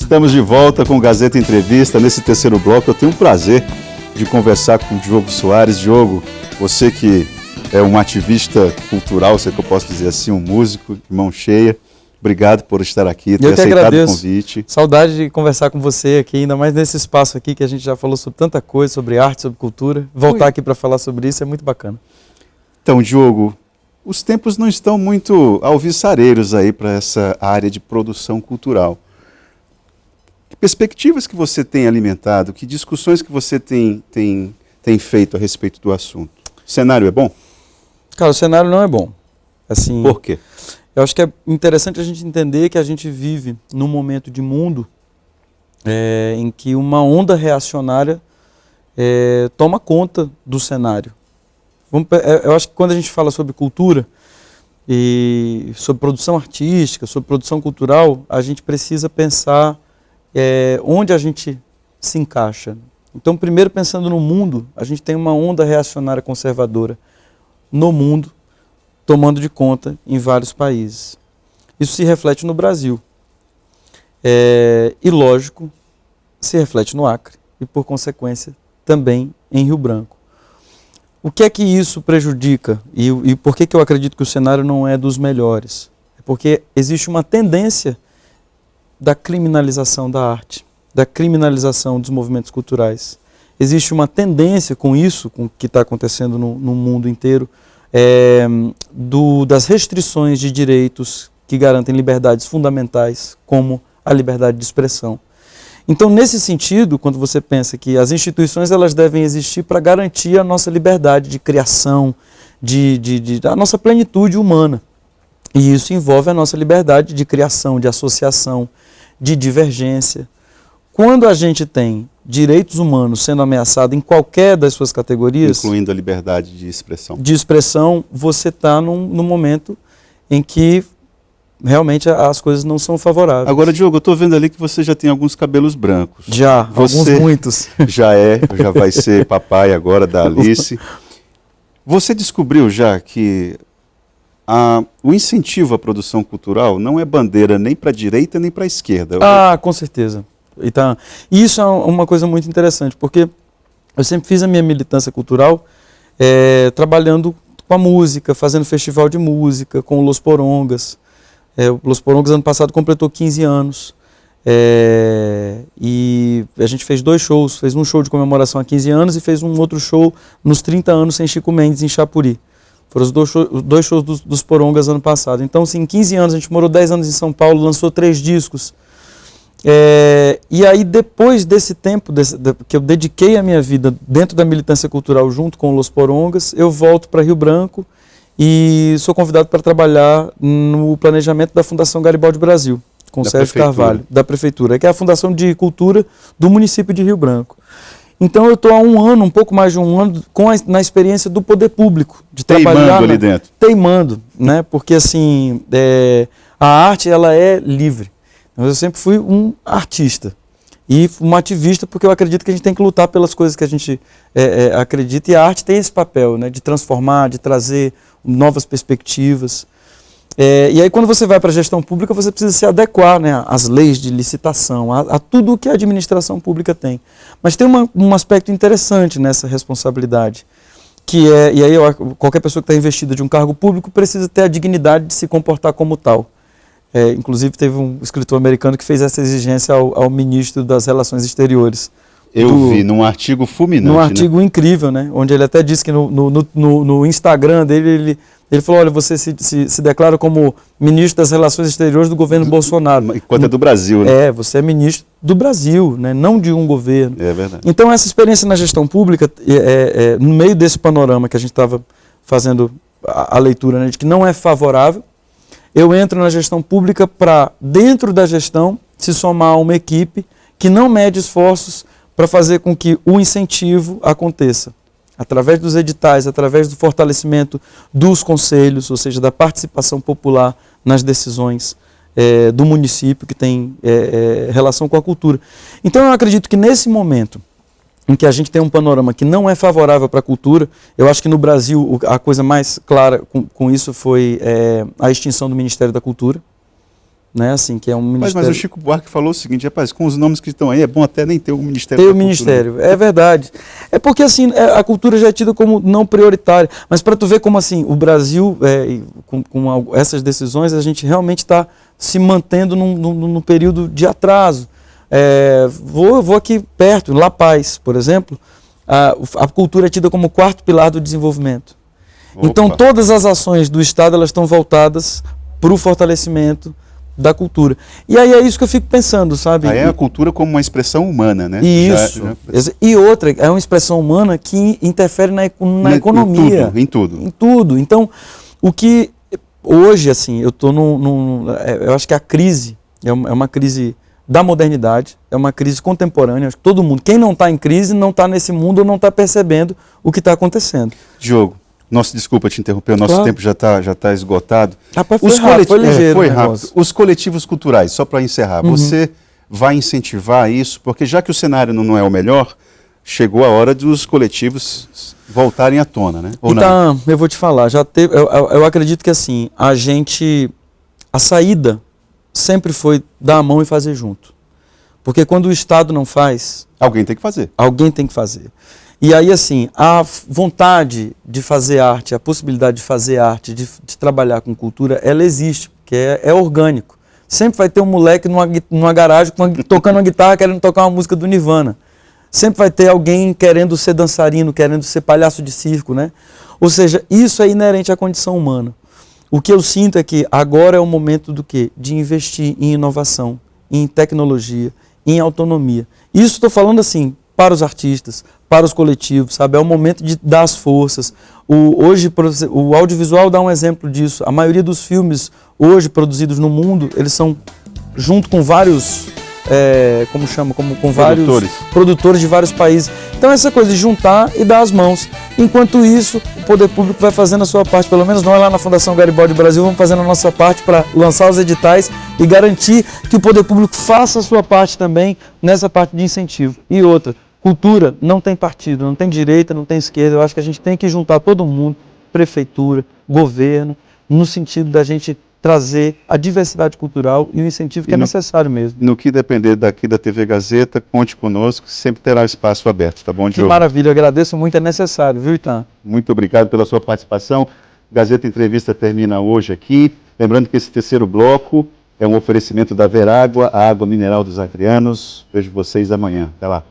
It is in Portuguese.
Estamos de volta com o Gazeta Entrevista. Nesse terceiro bloco eu tenho o prazer de conversar com o Diogo Soares. Diogo, você que é um ativista cultural, sei que eu posso dizer assim, um músico de mão cheia. Obrigado por estar aqui, ter aceitado o convite. Saudade de conversar com você aqui, ainda mais nesse espaço aqui que a gente já falou sobre tanta coisa, sobre arte, sobre cultura. Voltar aqui para falar sobre isso é muito bacana. Então, Diogo, os tempos não estão muito alvissareiros aí para essa área de produção cultural. Que perspectivas que você tem alimentado, que discussões que você tem feito a respeito do assunto? O cenário é bom? Cara, o cenário não é bom. Assim, por quê? Eu acho que é interessante a gente entender que a gente vive num momento de mundo em que uma onda reacionária toma conta do cenário. Eu acho que quando a gente fala sobre cultura e sobre produção artística, sobre produção cultural, a gente precisa pensar onde a gente se encaixa. Então, primeiro, pensando no mundo, a gente tem uma onda reacionária conservadora no mundo, tomando de conta em vários países. Isso se reflete no Brasil. E, lógico, se reflete no Acre e, por consequência, também em Rio Branco. O que é que isso prejudica? E por que eu acredito que o cenário não é dos melhores? É porque existe uma tendência da criminalização da arte, da criminalização dos movimentos culturais. Existe uma tendência com isso, com o que está acontecendo no mundo inteiro, das restrições de direitos que garantem liberdades fundamentais, como a liberdade de expressão. Então, nesse sentido, quando você pensa que as instituições elas devem existir para garantir a nossa liberdade de criação, a nossa plenitude humana. E isso envolve a nossa liberdade de criação, de associação, de divergência. Quando a gente tem direitos humanos sendo ameaçados em qualquer das suas categorias, incluindo a liberdade de expressão. Você está num momento em que realmente as coisas não são favoráveis. Agora, Diogo, eu estou vendo ali que você já tem alguns cabelos brancos. Muitos. Já vai ser papai agora da Alice. Você descobriu já que o incentivo à produção cultural não é bandeira nem para a direita nem para a esquerda? Com certeza. Então, isso é uma coisa muito interessante, porque eu sempre fiz a minha militância cultural trabalhando com a música, fazendo festival de música, com o Los Porongas. O Los Porongas ano passado completou 15 anos e a gente fez 2 shows, fez um show de comemoração há 15 anos e fez um outro show nos 30 anos sem Chico Mendes em Chapuri. Foram os 2 shows dos Porongas ano passado. Então, assim, em 15 anos, a gente morou 10 anos em São Paulo, lançou 3 discos. E aí, depois desse tempo que eu dediquei a minha vida dentro da militância cultural junto com o Los Porongas, eu volto para Rio Branco e sou convidado para trabalhar no planejamento da Fundação Garibaldi Brasil, com o Sérgio Carvalho, da Prefeitura, que é a Fundação de Cultura do município de Rio Branco. Então eu estou há um pouco mais de um ano, na experiência do poder público, de trabalhar ali dentro. Teimando, né? Porque assim, a arte ela é livre. Eu sempre fui um artista e um ativista, porque eu acredito que a gente tem que lutar pelas coisas que a gente acredita, e a arte tem esse papel, né, de transformar, de trazer novas perspectivas. E aí, quando você vai para a gestão pública, você precisa se adequar, né, às leis de licitação, a tudo o que a administração pública tem. Mas tem um aspecto interessante nessa responsabilidade, que e aí qualquer pessoa que está investida de um cargo público precisa ter a dignidade de se comportar como tal. Inclusive, teve um escritor americano que fez essa exigência ao ministro das Relações Exteriores. Eu vi num artigo fulminante. Num artigo incrível, né? Onde ele até disse que no Instagram dele, ele falou, olha, você se declara como ministro das Relações Exteriores do governo Bolsonaro. Enquanto é do Brasil, né? Você é ministro do Brasil, né? Não de um governo. É verdade. Então, essa experiência na gestão pública, no meio desse panorama que a gente estava fazendo a leitura, né, de que não é favorável, eu entro na gestão pública para, dentro da gestão, se somar a uma equipe que não mede esforços para fazer com que o incentivo aconteça. Através dos editais, através do fortalecimento dos conselhos, ou seja, da participação popular nas decisões do município que tem relação com a cultura. Então eu acredito que nesse momento em que a gente tem um panorama que não é favorável para a cultura, eu acho que no Brasil a coisa mais clara com isso foi a extinção do Ministério da Cultura, né, assim, que é um Mas ministério... o Chico Buarque falou o seguinte, rapaz, com os nomes que estão aí, é bom até nem ter um Ministério Ter o da Cultura. ministério, é verdade. É porque, assim, a cultura já é tida como não prioritária, mas para tu ver como, assim, o Brasil, com essas decisões, a gente realmente está se mantendo num período de atraso. Vou aqui perto, La Paz, por exemplo, a cultura é tida como o quarto pilar do desenvolvimento. Opa. Então, todas as ações do Estado, elas estão voltadas para o fortalecimento da cultura. E aí é isso que eu fico pensando, sabe? Aí é a cultura como uma expressão humana, né? Isso. E outra, é uma expressão humana que interfere na economia. Em tudo. Em tudo. Então, o que hoje, assim, eu estou eu acho que a crise é uma crise da modernidade, é uma crise contemporânea. Acho que todo mundo, quem não está em crise, não está nesse mundo ou não está percebendo o que está acontecendo. Diogo, desculpa te interromper, o nosso tempo já tá esgotado. Rapaz, foi ligeiro. Foi rápido. Os coletivos culturais, só para encerrar, você vai incentivar isso? Porque já que o cenário não é o melhor, chegou a hora dos coletivos voltarem à tona, né? Ou então, não? Eu vou te falar, eu acredito que assim, a saída sempre foi dar a mão e fazer junto. Porque quando o Estado não faz... Alguém tem que fazer. Alguém tem que fazer. E aí, assim, a vontade de fazer arte, a possibilidade de fazer arte, de trabalhar com cultura, ela existe, porque é orgânico. Sempre vai ter um moleque numa garagem tocando uma guitarra, querendo tocar uma música do Nirvana. Sempre vai ter alguém querendo ser dançarino, querendo ser palhaço de circo, né? Ou seja, isso é inerente à condição humana. O que eu sinto é que agora é o momento do quê? De investir em inovação, em tecnologia, em autonomia. Isso estou falando assim, para os artistas, para os coletivos, sabe? É o momento de dar as forças. Hoje, o audiovisual dá um exemplo disso. A maioria dos filmes hoje produzidos no mundo, eles são junto com vários, com vários produtores de vários países. Então essa coisa de juntar e dar as mãos. Enquanto isso, o poder público vai fazendo a sua parte, pelo menos nós lá na Fundação Garibaldi Brasil vamos fazendo a nossa parte para lançar os editais e garantir que o poder público faça a sua parte também nessa parte de incentivo. E outra, cultura não tem partido, não tem direita, não tem esquerda. Eu acho que a gente tem que juntar todo mundo, prefeitura, governo, no sentido da gente trazer a diversidade cultural e o incentivo que é necessário mesmo. No que depender daqui da TV Gazeta, conte conosco, sempre terá espaço aberto, tá bom, Diogo? Que maravilha, eu agradeço muito, é necessário, viu, Itan? Muito obrigado pela sua participação. Gazeta Entrevista termina hoje aqui. Lembrando que esse terceiro bloco é um oferecimento da Verágua, a água mineral dos acreanos. Vejo vocês amanhã. Até lá.